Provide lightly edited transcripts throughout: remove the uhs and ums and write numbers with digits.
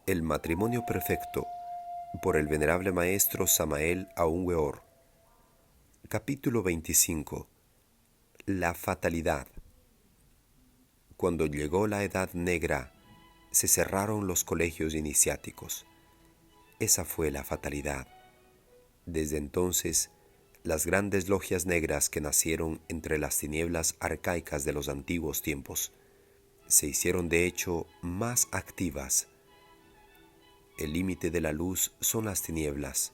El matrimonio perfecto, por el venerable maestro Samael Aun Weor. Capítulo 25. La fatalidad. Cuando llegó la Edad Negra, se cerraron los colegios iniciáticos. Esa fue la fatalidad. Desde entonces, las grandes logias negras que nacieron entre las tinieblas arcaicas de los antiguos tiempos se hicieron de hecho más activas. El límite de la luz son las tinieblas.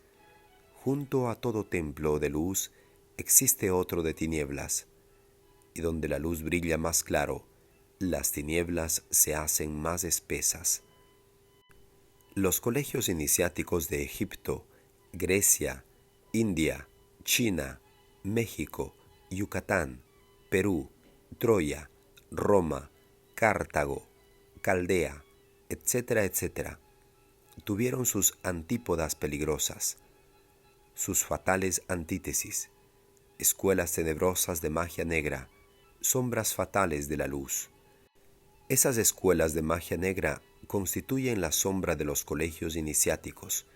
Junto a todo templo de luz existe otro de tinieblas, y donde la luz brilla más claro, las tinieblas se hacen más espesas. Los colegios iniciáticos de Egipto, Grecia, India, China, México, Yucatán, Perú, Troya, Roma, Cartago, Caldea, etcétera, etcétera, tuvieron sus antípodas peligrosas, sus fatales antítesis, escuelas tenebrosas de magia negra, sombras fatales de la luz. Esas escuelas de magia negra constituyen la sombra de los colegios iniciáticos.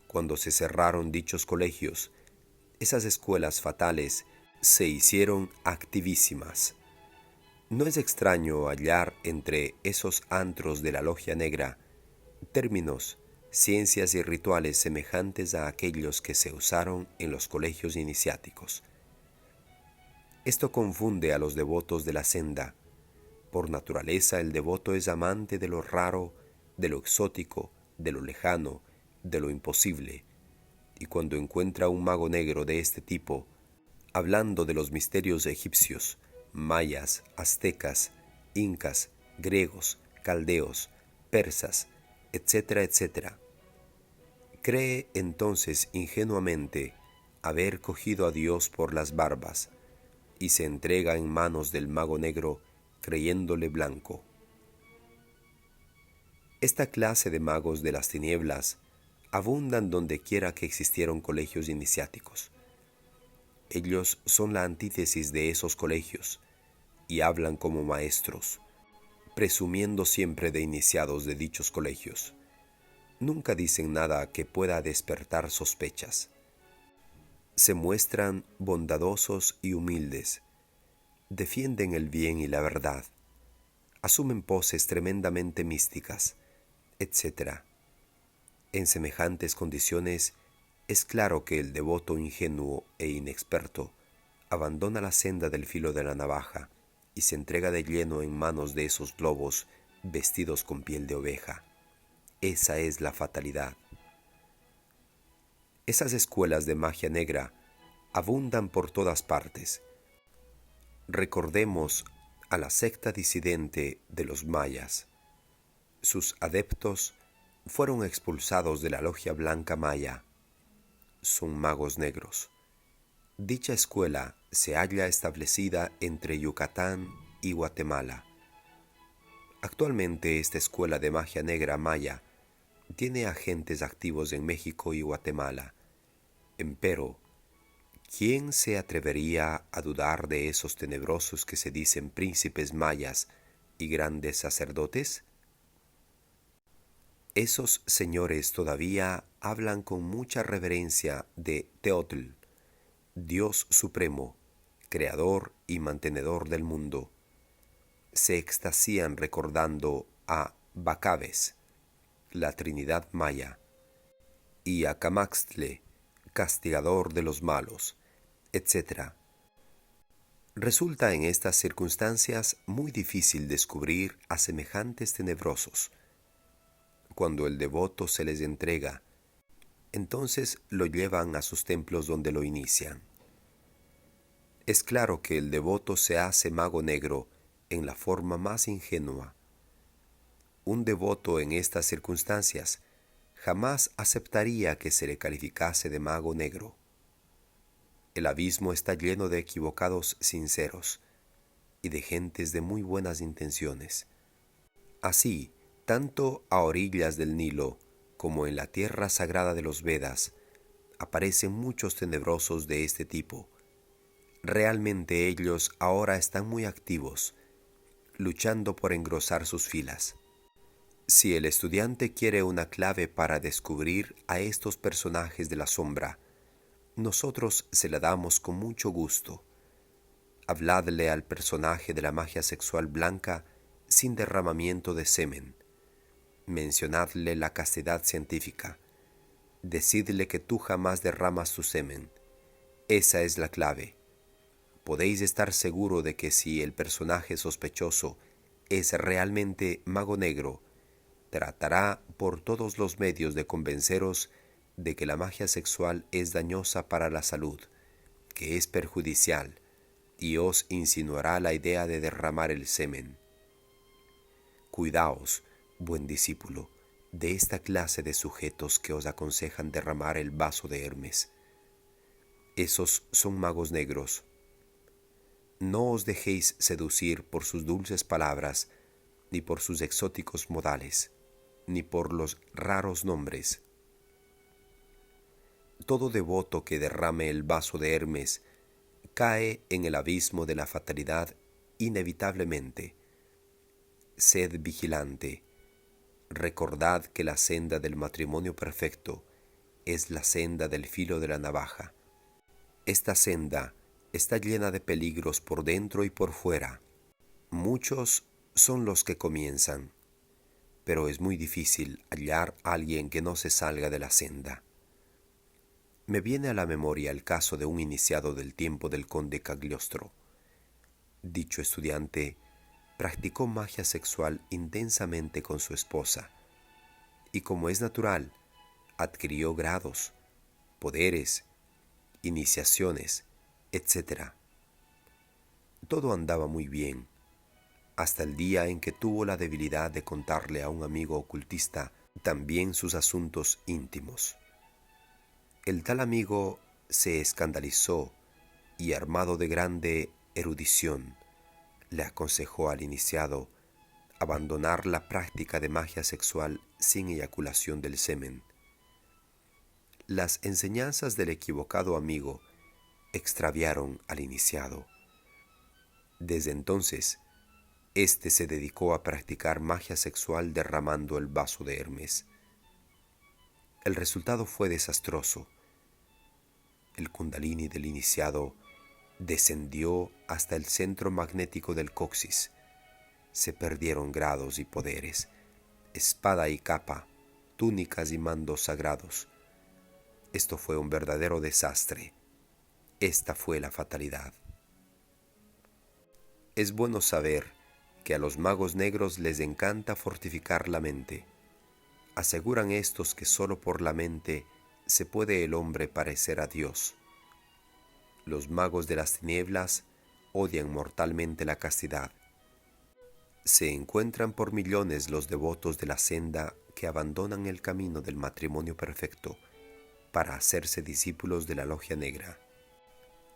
Cuando se cerraron dichos colegios, esas escuelas fatales se hicieron activísimas. No es extraño hallar entre esos antros de la logia negra términos, ciencias y rituales semejantes a aquellos que se usaron en los colegios iniciáticos. Esto confunde a los devotos de la senda. Por naturaleza el devoto es amante de lo raro, de lo exótico, de lo lejano, de lo imposible, y cuando encuentra un mago negro de este tipo, hablando de los misterios egipcios, mayas, aztecas, incas, griegos, caldeos, persas, etcétera, etcétera, cree entonces ingenuamente haber cogido a Dios por las barbas y se entrega en manos del mago negro creyéndole blanco. Esta clase de magos de las tinieblas abundan donde quiera que existieron colegios iniciáticos. Ellos son la antítesis de esos colegios y hablan como maestros, presumiendo siempre de iniciados de dichos colegios. Nunca dicen nada que pueda despertar sospechas. Se muestran bondadosos y humildes, defienden el bien y la verdad, asumen poses tremendamente místicas, etc. En semejantes condiciones, es claro que el devoto ingenuo e inexperto abandona la senda del filo de la navaja y se entrega de lleno en manos de esos lobos vestidos con piel de oveja. Esa es la fatalidad. Esas escuelas de magia negra abundan por todas partes. Recordemos a la secta disidente de los mayas. Sus adeptos fueron expulsados de la logia blanca maya. Son magos negros. Dicha escuela se halla establecida entre Yucatán y Guatemala. Actualmente esta escuela de magia negra maya tiene agentes activos en México y Guatemala. Empero, ¿quién se atrevería a dudar de esos tenebrosos que se dicen príncipes mayas y grandes sacerdotes? Esos señores todavía hablan con mucha reverencia de Teotl, Dios supremo, creador y mantenedor del mundo. Se extasían recordando a Bacabes, la Trinidad maya, y a Camaxtle, castigador de los malos, etc. Resulta en estas circunstancias muy difícil descubrir a semejantes tenebrosos. Cuando el devoto se les entrega, entonces lo llevan a sus templos donde lo inician. Es claro que el devoto se hace mago negro en la forma más ingenua. Un devoto en estas circunstancias jamás aceptaría que se le calificase de mago negro. El abismo está lleno de equivocados sinceros y de gentes de muy buenas intenciones. Así, tanto a orillas del Nilo como en la tierra sagrada de los Vedas, aparecen muchos tenebrosos de este tipo. Realmente ellos ahora están muy activos, luchando por engrosar sus filas. Si el estudiante quiere una clave para descubrir a estos personajes de la sombra, nosotros se la damos con mucho gusto. Habladle al personaje de la magia sexual blanca sin derramamiento de semen. Mencionadle la castidad científica. Decidle que tú jamás derramas tu semen. Esa es la clave. Podéis estar seguro de que si el personaje sospechoso es realmente mago negro, tratará por todos los medios de convenceros de que la magia sexual es dañosa para la salud, que es perjudicial, y os insinuará la idea de derramar el semen. Cuidaos, buen discípulo, de esta clase de sujetos que os aconsejan derramar el vaso de Hermes. Esos son magos negros. No os dejéis seducir por sus dulces palabras, ni por sus exóticos modales, ni por los raros nombres. Todo devoto que derrame el vaso de Hermes cae en el abismo de la fatalidad inevitablemente. Sed vigilante. Recordad que la senda del matrimonio perfecto es la senda del filo de la navaja. Esta senda está llena de peligros por dentro y por fuera. Muchos son los que comienzan, pero es muy difícil hallar a alguien que no se salga de la senda. Me viene a la memoria el caso de un iniciado del tiempo del conde Cagliostro. Dicho estudiante practicó magia sexual intensamente con su esposa, y como es natural, adquirió grados, poderes, iniciaciones, etc. Todo andaba muy bien, hasta el día en que tuvo la debilidad de contarle a un amigo ocultista también sus asuntos íntimos. El tal amigo se escandalizó y, armado de grande erudición, le aconsejó al iniciado abandonar la práctica de magia sexual sin eyaculación del semen. Las enseñanzas del equivocado amigo extraviaron al iniciado. Desde entonces, éste se dedicó a practicar magia sexual derramando el vaso de Hermes. El resultado fue desastroso. El kundalini del iniciado descendió hasta el centro magnético del coxis. Se perdieron grados y poderes, espada y capa, túnicas y mandos sagrados. Esto fue un verdadero desastre. Esta fue la fatalidad. Es bueno saber que a los magos negros les encanta fortificar la mente. Aseguran estos que solo por la mente se puede el hombre parecer a Dios. Los magos de las tinieblas odian mortalmente la castidad. Se encuentran por millones los devotos de la senda que abandonan el camino del matrimonio perfecto para hacerse discípulos de la logia negra.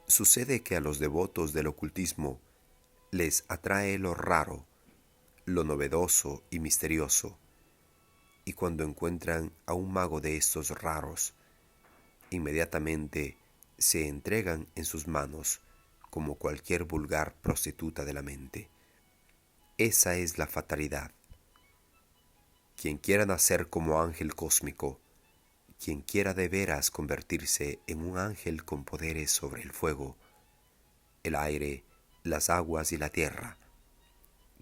Sucede que a los devotos del ocultismo les atrae lo raro, lo novedoso y misterioso, y cuando encuentran a un mago de estos raros, inmediatamente se entregan en sus manos como cualquier vulgar prostituta de la mente. Esa es la fatalidad. Quien quiera nacer como ángel cósmico, quien quiera de veras convertirse en un ángel con poderes sobre el fuego, el aire, las aguas y la tierra,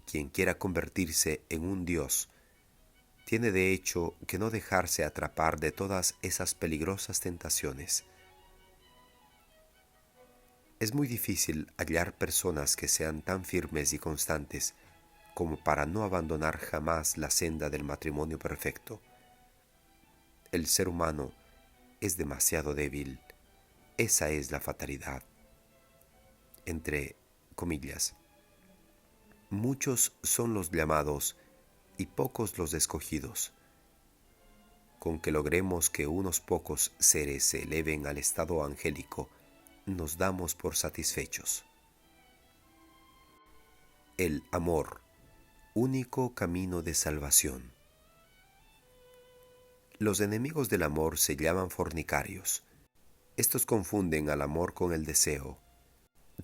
quien quiera convertirse en un dios, tiene de hecho que no dejarse atrapar de todas esas peligrosas tentaciones. Es muy difícil hallar personas que sean tan firmes y constantes como para no abandonar jamás la senda del matrimonio perfecto. El ser humano es demasiado débil. Esa es la fatalidad. Entre comillas, muchos son los llamados y pocos los escogidos. Con que logremos que unos pocos seres se eleven al estado angélico, nos damos por satisfechos. El amor, único camino de salvación. Los enemigos del amor se llaman fornicarios. Estos confunden al amor con el deseo.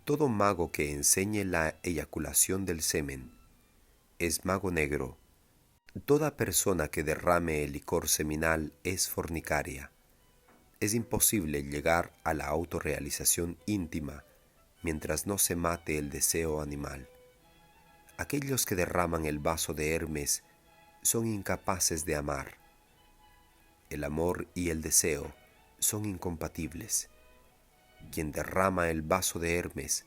Todo mago que enseñe la eyaculación del semen es mago negro, Toda persona que derrame el licor seminal es fornicaria. Es imposible llegar a la autorrealización íntima mientras no se mate el deseo animal. Aquellos que derraman el vaso de Hermes son incapaces de amar. El amor y el deseo son incompatibles. Quien derrama el vaso de Hermes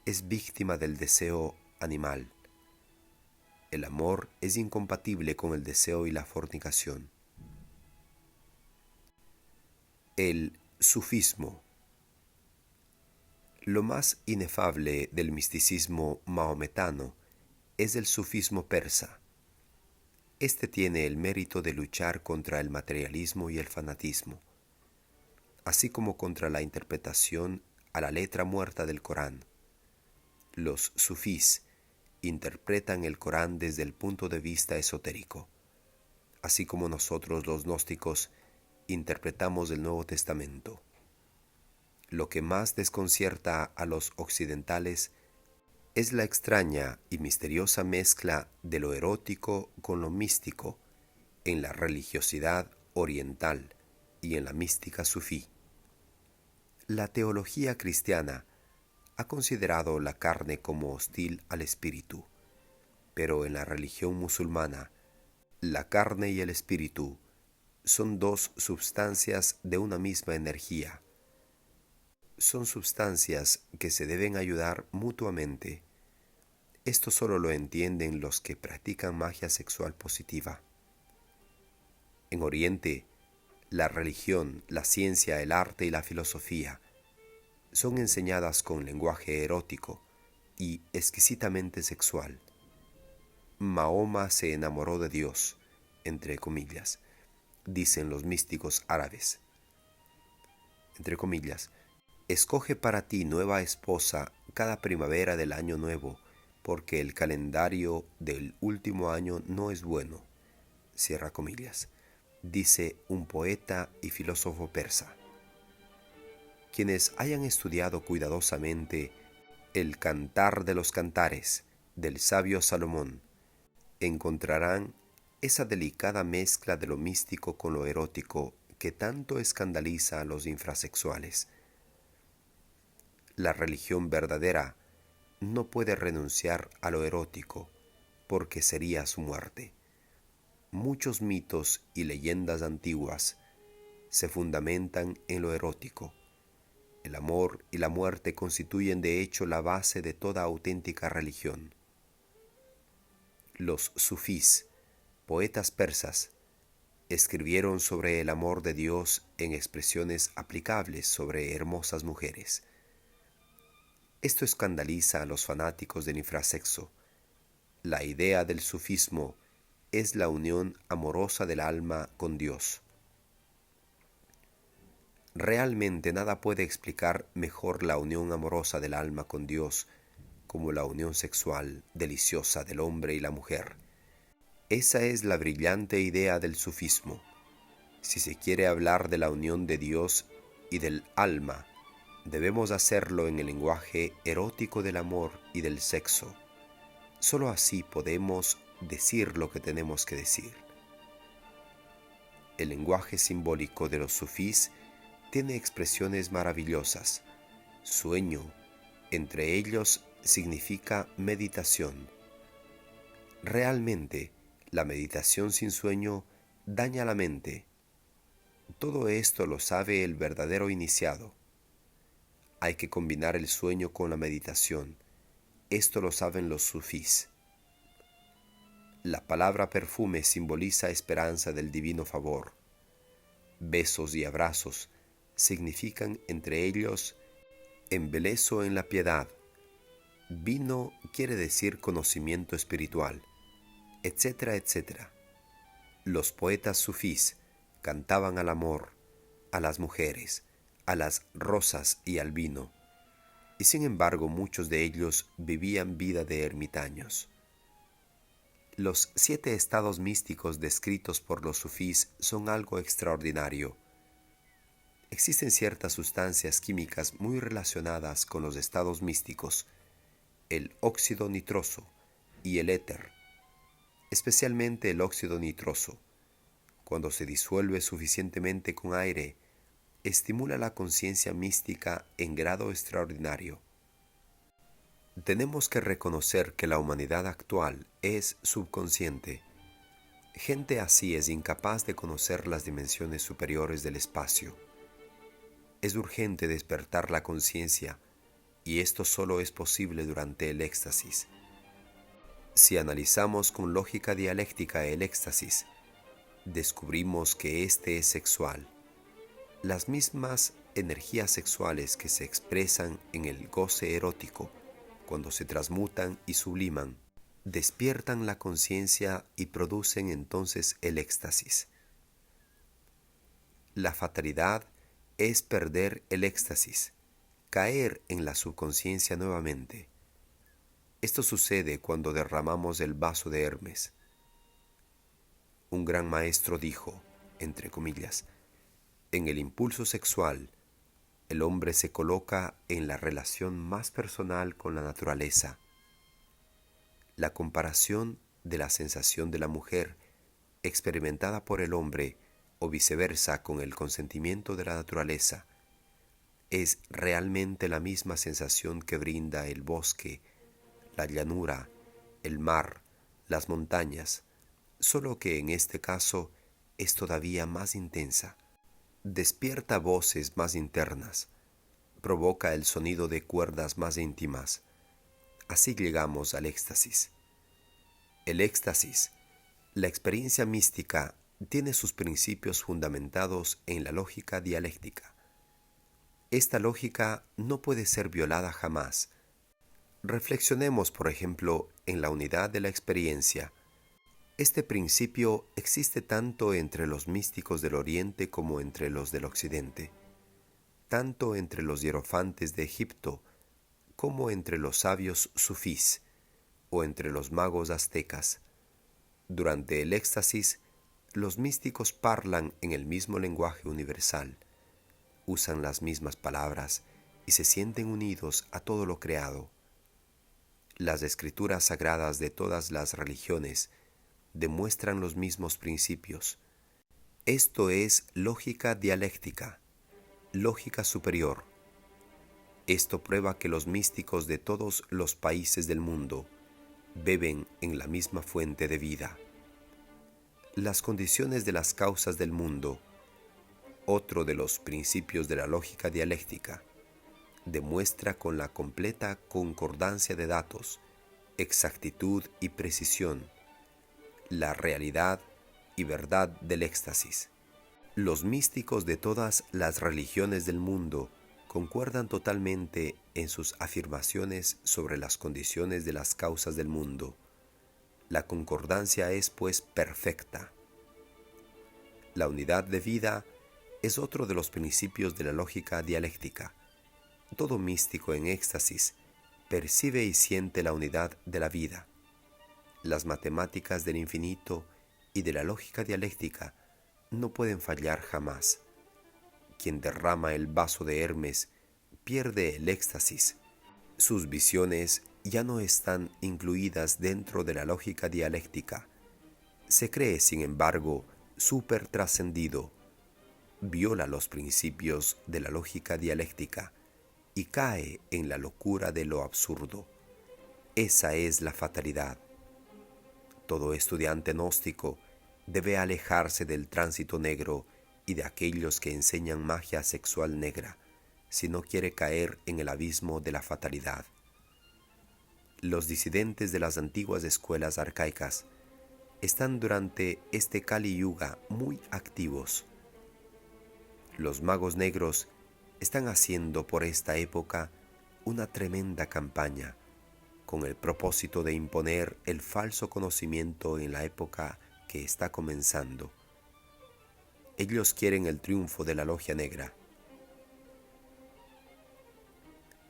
es víctima del deseo animal. El amor es incompatible con el deseo y la fornicación. El sufismo. Lo más inefable del misticismo mahometano es el sufismo persa. Este tiene el mérito de luchar contra el materialismo y el fanatismo, así como contra la interpretación a la letra muerta del Corán. Los sufís interpretan el Corán desde el punto de vista esotérico, así como nosotros los gnósticos interpretamos el Nuevo Testamento. Lo que más desconcierta a los occidentales es la extraña y misteriosa mezcla de lo erótico con lo místico en la religiosidad oriental y en la mística sufí. La teología cristiana ha considerado la carne como hostil al espíritu, pero en la religión musulmana, la carne y el espíritu son dos substancias de una misma energía. Son substancias que se deben ayudar mutuamente. Esto solo lo entienden los que practican magia sexual positiva. En Oriente, la religión, la ciencia, el arte y la filosofía son enseñadas con lenguaje erótico y exquisitamente sexual. Mahoma se enamoró de Dios, entre comillas, dicen los místicos árabes. Entre comillas, escoge para ti nueva esposa cada primavera del año nuevo, porque el calendario del último año no es bueno, cierra comillas, dice un poeta y filósofo persa. Quienes hayan estudiado cuidadosamente el Cantar de los Cantares del sabio Salomón, encontrarán esa delicada mezcla de lo místico con lo erótico que tanto escandaliza a los infrasexuales. La religión verdadera no puede renunciar a lo erótico porque sería su muerte. Muchos mitos y leyendas antiguas se fundamentan en lo erótico. El amor y la muerte constituyen de hecho la base de toda auténtica religión. Los sufís, poetas persas, escribieron sobre el amor de Dios en expresiones aplicables sobre hermosas mujeres. Esto escandaliza a los fanáticos del infrasexo. La idea del sufismo es la unión amorosa del alma con Dios. Realmente nada puede explicar mejor la unión amorosa del alma con Dios como la unión sexual deliciosa del hombre y la mujer. Esa es la brillante idea del sufismo. Si se quiere hablar de la unión de Dios y del alma, debemos hacerlo en el lenguaje erótico del amor y del sexo. Solo así podemos decir lo que tenemos que decir. El lenguaje simbólico de los sufís tiene expresiones maravillosas. Sueño, entre ellos, significa meditación. Realmente, la meditación sin sueño daña la mente. Todo esto lo sabe el verdadero iniciado. Hay que combinar el sueño con la meditación. Esto lo saben los sufís. La palabra perfume simboliza esperanza del divino favor. Besos y abrazos significan entre ellos embeleso en la piedad. Vino quiere decir conocimiento espiritual, etcétera, etcétera. Los poetas sufís cantaban al amor, a las mujeres, a las rosas y al vino, y sin embargo muchos de ellos vivían vida de ermitaños. Los 7 estados místicos descritos por los sufís son algo extraordinario. Existen ciertas sustancias químicas muy relacionadas con los estados místicos, el óxido nitroso y el éter. especialmente el óxido nitroso. Cuando se disuelve suficientemente con aire, estimula la conciencia mística en grado extraordinario. Tenemos que reconocer que la humanidad actual es subconsciente. Gente así es incapaz de conocer las dimensiones superiores del espacio. Es urgente despertar la conciencia, y esto solo es posible durante el éxtasis. Si analizamos con lógica dialéctica el éxtasis, descubrimos que este es sexual. Las mismas energías sexuales que se expresan en el goce erótico, cuando se transmutan y subliman, despiertan la conciencia y producen entonces el éxtasis. La fatalidad es perder el éxtasis, caer en la subconsciencia nuevamente. Esto sucede cuando derramamos el vaso de Hermes. Un gran maestro dijo, entre comillas, en el impulso sexual, el hombre se coloca en la relación más personal con la naturaleza. La comparación de la sensación de la mujer experimentada por el hombre o viceversa con el consentimiento de la naturaleza es realmente la misma sensación que brinda el bosque, la llanura, el mar, las montañas, solo que en este caso es todavía más intensa. Despierta voces más internas, provoca el sonido de cuerdas más íntimas. Así llegamos al éxtasis. El éxtasis, la experiencia mística, tiene sus principios fundamentados en la lógica dialéctica. Esta lógica no puede ser violada jamás. Reflexionemos, por ejemplo, en la unidad de la experiencia. Este principio existe tanto entre los místicos del Oriente como entre los del Occidente, tanto entre los hierofantes de Egipto como entre los sabios sufís o entre los magos aztecas. Durante el éxtasis, los místicos parlan en el mismo lenguaje universal, usan las mismas palabras y se sienten unidos a todo lo creado. Las escrituras sagradas de todas las religiones demuestran los mismos principios. Esto es lógica dialéctica, lógica superior. Esto prueba que los místicos de todos los países del mundo beben en la misma fuente de vida. Las condiciones de las causas del mundo, otro de los principios de la lógica dialéctica, demuestra con la completa concordancia de datos, exactitud y precisión, la realidad y verdad del éxtasis. Los místicos de todas las religiones del mundo concuerdan totalmente en sus afirmaciones sobre las condiciones de las causas del mundo. La concordancia es, pues, perfecta. La unidad de vida es otro de los principios de la lógica dialéctica. Todo místico en éxtasis percibe y siente la unidad de la vida. Las matemáticas del infinito y de la lógica dialéctica no pueden fallar jamás. Quien derrama el vaso de Hermes pierde el éxtasis. Sus visiones ya no están incluidas dentro de la lógica dialéctica. Se cree, sin embargo, supertrascendido. Viola los principios de la lógica dialéctica y cae en la locura de lo absurdo. Esa es la fatalidad. Todo estudiante gnóstico debe alejarse del tránsito negro y de aquellos que enseñan magia sexual negra, si no quiere caer en el abismo de la fatalidad. Los disidentes de las antiguas escuelas arcaicas están durante este Kali Yuga muy activos. Los magos negros están haciendo por esta época una tremenda campaña con el propósito de imponer el falso conocimiento en la época que está comenzando. Ellos quieren el triunfo de la logia negra.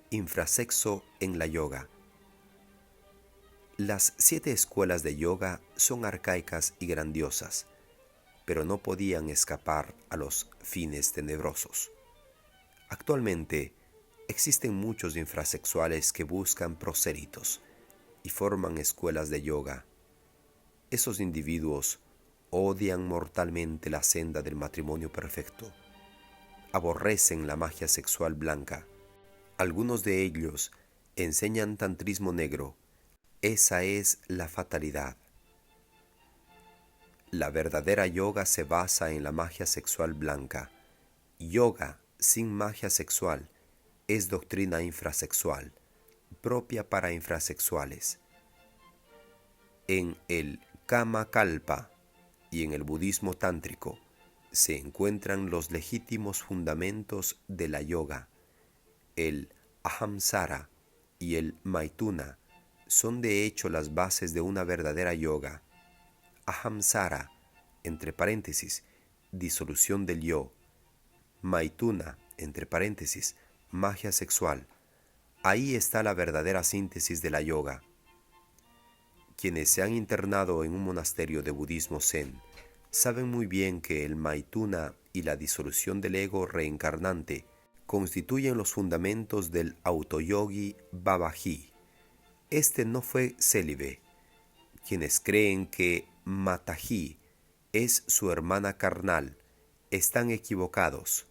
Infrasexo en la yoga. Las 7 escuelas de yoga son arcaicas y grandiosas, pero no podían escapar a los fines tenebrosos. Actualmente, existen muchos infrasexuales que buscan prosélitos y forman escuelas de yoga. Esos individuos odian mortalmente la senda del matrimonio perfecto. Aborrecen la magia sexual blanca. Algunos de ellos enseñan tantrismo negro. Esa es la fatalidad. La verdadera yoga se basa en la magia sexual blanca. Yoga sin magia sexual es doctrina infrasexual, propia para infrasexuales. En el Kama Kalpa y en el budismo tántrico se encuentran los legítimos fundamentos de la yoga. El Ahamsara y el Maituna son de hecho las bases de una verdadera yoga. Ahamsara, entre paréntesis, disolución del yo. Maituna, entre paréntesis, magia sexual. Ahí está la verdadera síntesis de la yoga. Quienes se han internado en un monasterio de budismo zen saben muy bien que el Maituna y la disolución del ego reencarnante constituyen los fundamentos del autoyogi Babaji. Este no fue célibe. Quienes creen que Mataji es su hermana carnal están equivocados.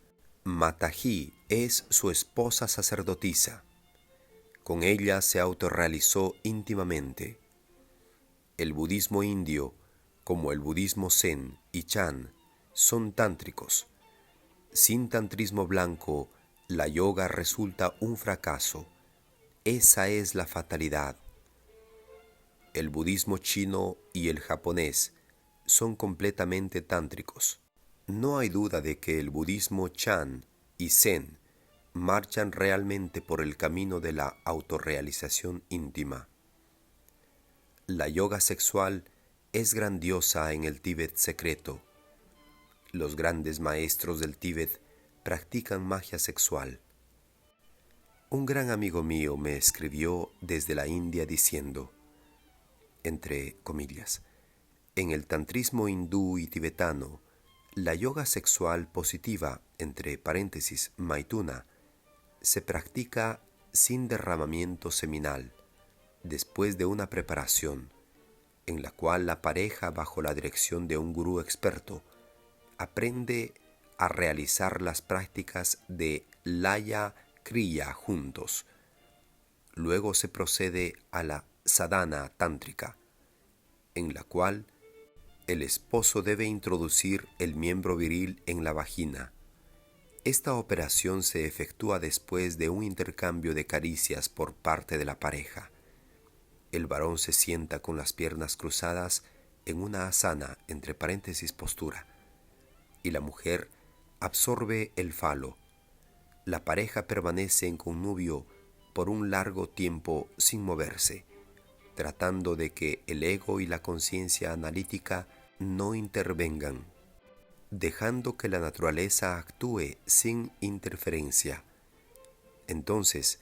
Mataji es su esposa sacerdotisa. Con ella se autorrealizó íntimamente. El budismo indio, como el budismo zen y chan, son tántricos. Sin tantrismo blanco, la yoga resulta un fracaso. Esa es la fatalidad. El budismo chino y el japonés son completamente tántricos. No hay duda de que el budismo chan y zen marchan realmente por el camino de la autorrealización íntima. La yoga sexual es grandiosa en el Tíbet secreto. Los grandes maestros del Tíbet practican magia sexual. Un gran amigo mío me escribió desde la India diciendo, entre comillas, en el tantrismo hindú y tibetano, la yoga sexual positiva, entre paréntesis, maituna, se practica sin derramamiento seminal, después de una preparación, en la cual la pareja, bajo la dirección de un gurú experto, aprende a realizar las prácticas de Laya Kriya juntos. Luego se procede a la sadhana tántrica, en la cual el esposo debe introducir el miembro viril en la vagina. Esta operación se efectúa después de un intercambio de caricias por parte de la pareja. El varón se sienta con las piernas cruzadas en una asana, entre paréntesis, postura, y la mujer absorbe el falo. La pareja permanece en connubio por un largo tiempo sin moverse, tratando de que el ego y la conciencia analítica no intervengan, dejando que la naturaleza actúe sin interferencia. Entonces,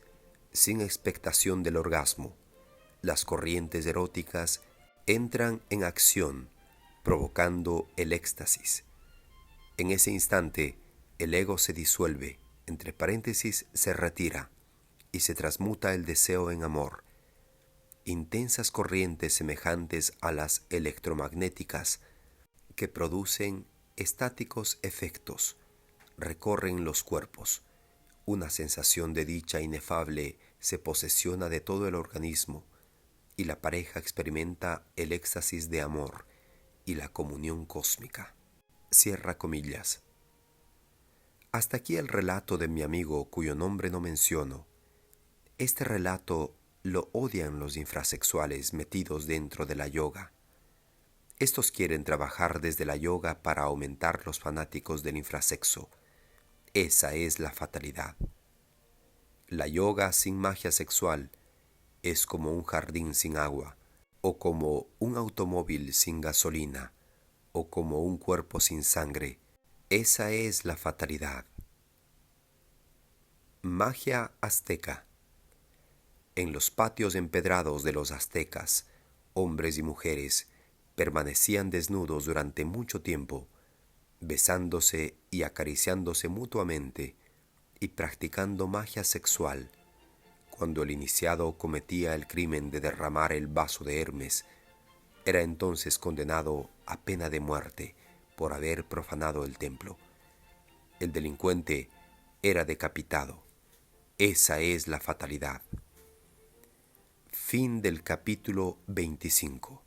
sin expectación del orgasmo, las corrientes eróticas entran en acción, provocando el éxtasis. En ese instante, el ego se disuelve, entre paréntesis, se retira, y se transmuta el deseo en amor. Intensas corrientes semejantes a las electromagnéticas que producen estáticos efectos recorren los cuerpos. Una sensación de dicha inefable se posesiona de todo el organismo y la pareja experimenta el éxtasis de amor y la comunión cósmica. Cierra comillas. Hasta aquí el relato de mi amigo cuyo nombre no menciono. Este relato lo odian los infrasexuales metidos dentro de la yoga. Estos quieren trabajar desde la yoga para aumentar los fanáticos del infrasexo. Esa es la fatalidad. La yoga sin magia sexual es como un jardín sin agua, o como un automóvil sin gasolina, o como un cuerpo sin sangre. Esa es la fatalidad. Magia azteca. En los patios empedrados de los aztecas, hombres y mujeres permanecían desnudos durante mucho tiempo, besándose y acariciándose mutuamente y practicando magia sexual. Cuando el iniciado cometía el crimen de derramar el vaso de Hermes, Era entonces condenado a pena de muerte por haber profanado el templo. El delincuente era decapitado. Esa es la fatalidad. Fin del capítulo 25.